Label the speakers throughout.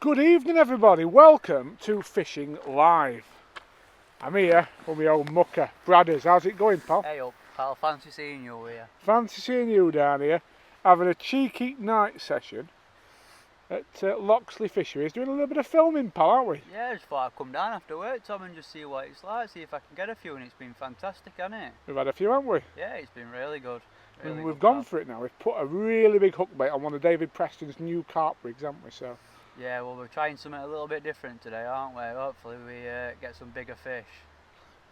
Speaker 1: Good evening everybody, welcome to Fishing Live. I'm here with my old mucker, Bradders. How's it going, pal?
Speaker 2: Hey up, pal, fancy seeing you here.
Speaker 1: Fancy seeing you down here, having a cheeky night session at Loxley Fisheries, doing a little bit of filming, pal, aren't we?
Speaker 2: Yeah, I just thought I'd come down after work, Tom, and just see what it's like, see if I can get a few, and it's been fantastic, hasn't it?
Speaker 1: We've had a few, haven't we?
Speaker 2: Yeah, it's been really good.
Speaker 1: And we've gone for it now. We've put a really big hook bait on one of David Preston's new carp rigs, haven't we? So.
Speaker 2: Yeah, well, we're trying something a little bit different today, aren't we? Hopefully we get some bigger fish.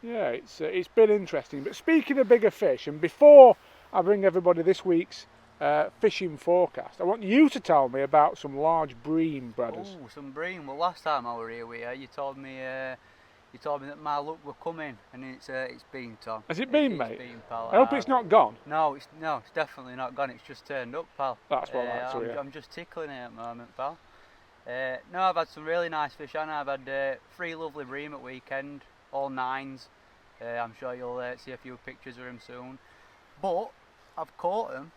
Speaker 1: Yeah, it's been interesting. But speaking of bigger fish, and before I bring everybody this week's fishing forecast, I want you to tell me about some large bream, Bradders.
Speaker 2: Oh, some bream. Well, last time I were here with you, you told me that my luck were coming, and it's been, Tom.
Speaker 1: Has it been,
Speaker 2: it's
Speaker 1: mate?
Speaker 2: Been, pal.
Speaker 1: I hope it's not gone.
Speaker 2: No, it's definitely not gone. It's just turned up, pal.
Speaker 1: That's what I like to hear.
Speaker 2: I'm just tickling it at the moment, pal. No, I've had some really nice fish, and I've had 3 lovely bream at weekend, all 9s. I'm sure you'll see a few pictures of them soon. But I've caught them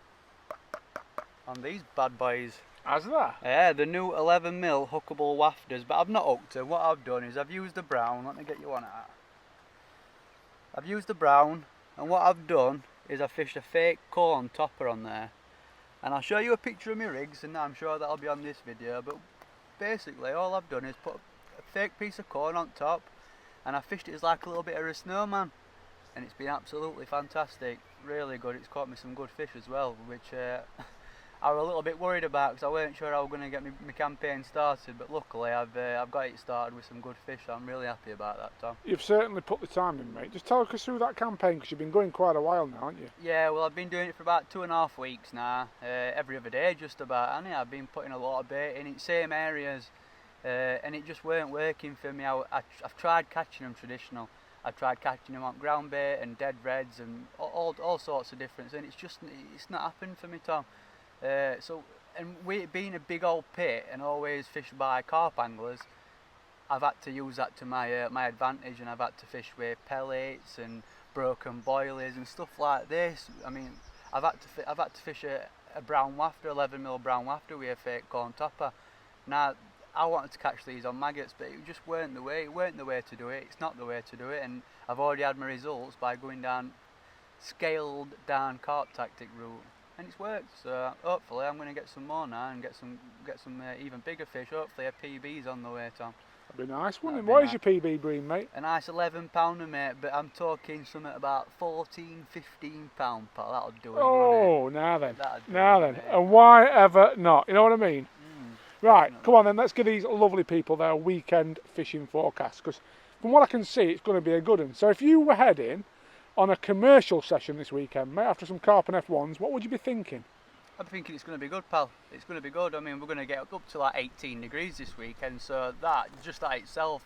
Speaker 2: on these bad boys.
Speaker 1: Has that?
Speaker 2: Yeah, the new 11mm hookable wafters, but I've not hooked them. What I've done is I've used the brown. Let me get you one out. I've used the brown, and what I've done is I've fished a fake corn topper on there. And I'll show you a picture of my rigs, and I'm sure that'll be on this video, but basically all I've done is put a fake piece of corn on top, and I fished it as like a little bit of a snowman, and it's been absolutely fantastic, really good. It's caught me some good fish as well, which I was a little bit worried about because I weren't sure I was going to get my campaign started, but luckily I've got it started with some good fish, so I'm really happy about that, Tom.
Speaker 1: You've certainly put the time in, mate. Just talk us through that campaign, because you've been going quite a while now, haven't you?
Speaker 2: Yeah, well, I've been doing it for about 2.5 weeks now, every other day just about, and I've been putting a lot of bait in same areas, and it just weren't working for me. I've tried catching them traditional. I've tried catching them on ground bait and dead reds and all sorts of different, and it's not happened for me, Tom. And with it being a big old pit and always fished by carp anglers, I've had to use that to my my advantage, and I've had to fish with pellets and broken boilies and stuff like this. I mean, I've had to fish a brown wafter, 11mm brown wafter with a fake corn topper. Now, I wanted to catch these on maggots, but it just weren't the way. It weren't the way to do it. It's not the way to do it, and I've already had my results by going down scaled down carp tactic route. And it's worked, so hopefully I'm going to get some more now and get some even bigger fish. Hopefully a PB's on the way, Tom.
Speaker 1: That'd be nice, wouldn't it? What is your PB bream, mate?
Speaker 2: A nice 11-pounder, mate, but I'm talking something about 14, 15 pound, pal. That'll do it.
Speaker 1: Oh, now then. And why ever not? You know what I mean? Right, definitely. Come on then, let's give these lovely people their weekend fishing forecast, because from what I can see, it's going to be a good one. So if you were heading on a commercial session this weekend, mate, after some carp and F1s, what would you be thinking?
Speaker 2: I'm thinking it's going to be good, pal. It's going to be good. I mean, we're going to get up to like 18 degrees this weekend, so that itself,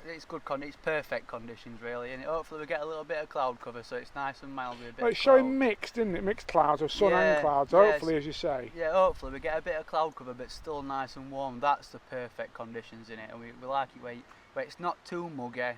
Speaker 2: it's good. It's perfect conditions, really, and hopefully we get a little bit of cloud cover, so it's nice and mild with a bit.
Speaker 1: Well, it's showing mixed, isn't it? Mixed clouds, or sun and clouds. Hopefully, as you say.
Speaker 2: Yeah, hopefully we get a bit of cloud cover, but still nice and warm. That's the perfect conditions in it, and we like it where it's not too muggy,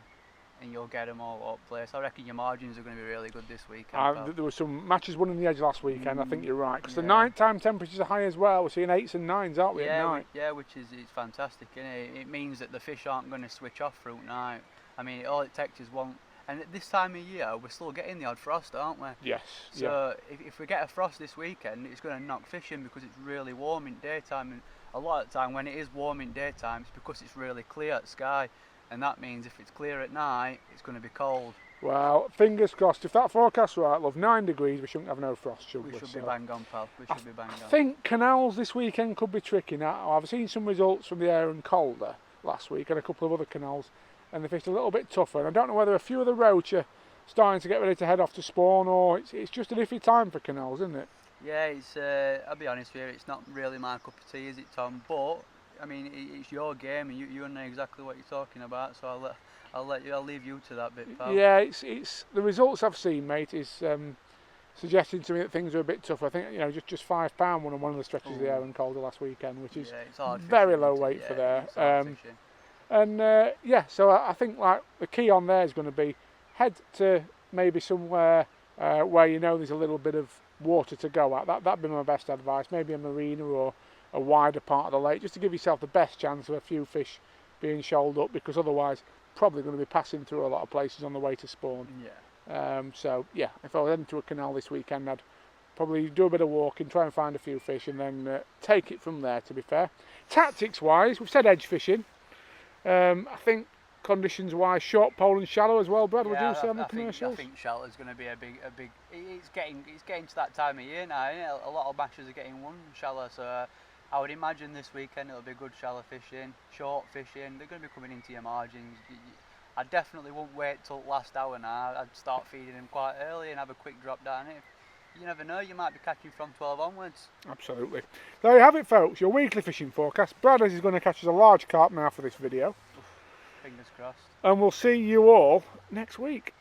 Speaker 2: and you'll get them all up place. I reckon your margins are going to be really good this weekend.
Speaker 1: There were some matches won on the edge last weekend. I think you're right, because the night-time temperatures are high as well. We're seeing 8s and 9s, aren't we, at night?
Speaker 2: Yeah, which is fantastic, isn't it? It means that the fish aren't going to switch off through night. I mean, all it takes is one. And at this time of year, we're still getting the odd frost, aren't we?
Speaker 1: Yes.
Speaker 2: So if we get a frost this weekend, it's going to knock fish in because it's really warm in daytime. And a lot of the time, when it is warm in daytime, it's because it's really clear at sky. And that means if it's clear at night, it's going to be cold.
Speaker 1: Well, fingers crossed. If that forecast's right, love, 9 degrees, we shouldn't have no frost, should we?
Speaker 2: We should be bang on, pal. We should be bang on.
Speaker 1: I think canals this weekend could be tricky. Now, I've seen some results from the Aaron Calder last week and a couple of other canals, and they fished a little bit tougher. And I don't know whether a few of the roach are starting to get ready to head off to spawn, or it's just an iffy time for canals, isn't it?
Speaker 2: Yeah, it's. I'll be honest with you, it's not really my cup of tea, is it, Tom? But I mean, it's your game, and you know exactly what you're talking about. So I'll leave you to that bit, pal.
Speaker 1: Yeah, it's the results I've seen, mate, is suggesting to me that things are a bit tougher. I think just £5 won on one of the stretches of the Aaron Calder last weekend, which is very low weight for there. So I think like the key on there is going to be head to maybe somewhere where you know there's a little bit of water to go at. That'd be my best advice. Maybe a marina or a wider part of the lake, just to give yourself the best chance of a few fish being shoaled up, because otherwise probably going to be passing through a lot of places on the way to spawn. So yeah, if I was heading to a canal this weekend, I'd probably do a bit of walking, try and find a few fish, and then take it from there, to be fair. Tactics wise, we've said edge fishing. I think conditions wise, short pole and shallow as well. Brad, would you say on the commercials?
Speaker 2: I think shallow is going to be a big. It's getting to that time of year now. Isn't it? A lot of mashers are getting one shallow, so I would imagine this weekend it'll be good shallow fishing, short fishing. They're going to be coming into your margins. I definitely won't wait till last hour now. I'd start feeding them quite early and have a quick drop down. You never know, you might be catching from 12 onwards.
Speaker 1: Absolutely. There you have it, folks, your weekly fishing forecast. Brad is going to catch us a large carp now for this video.
Speaker 2: Fingers crossed.
Speaker 1: And we'll see you all next week.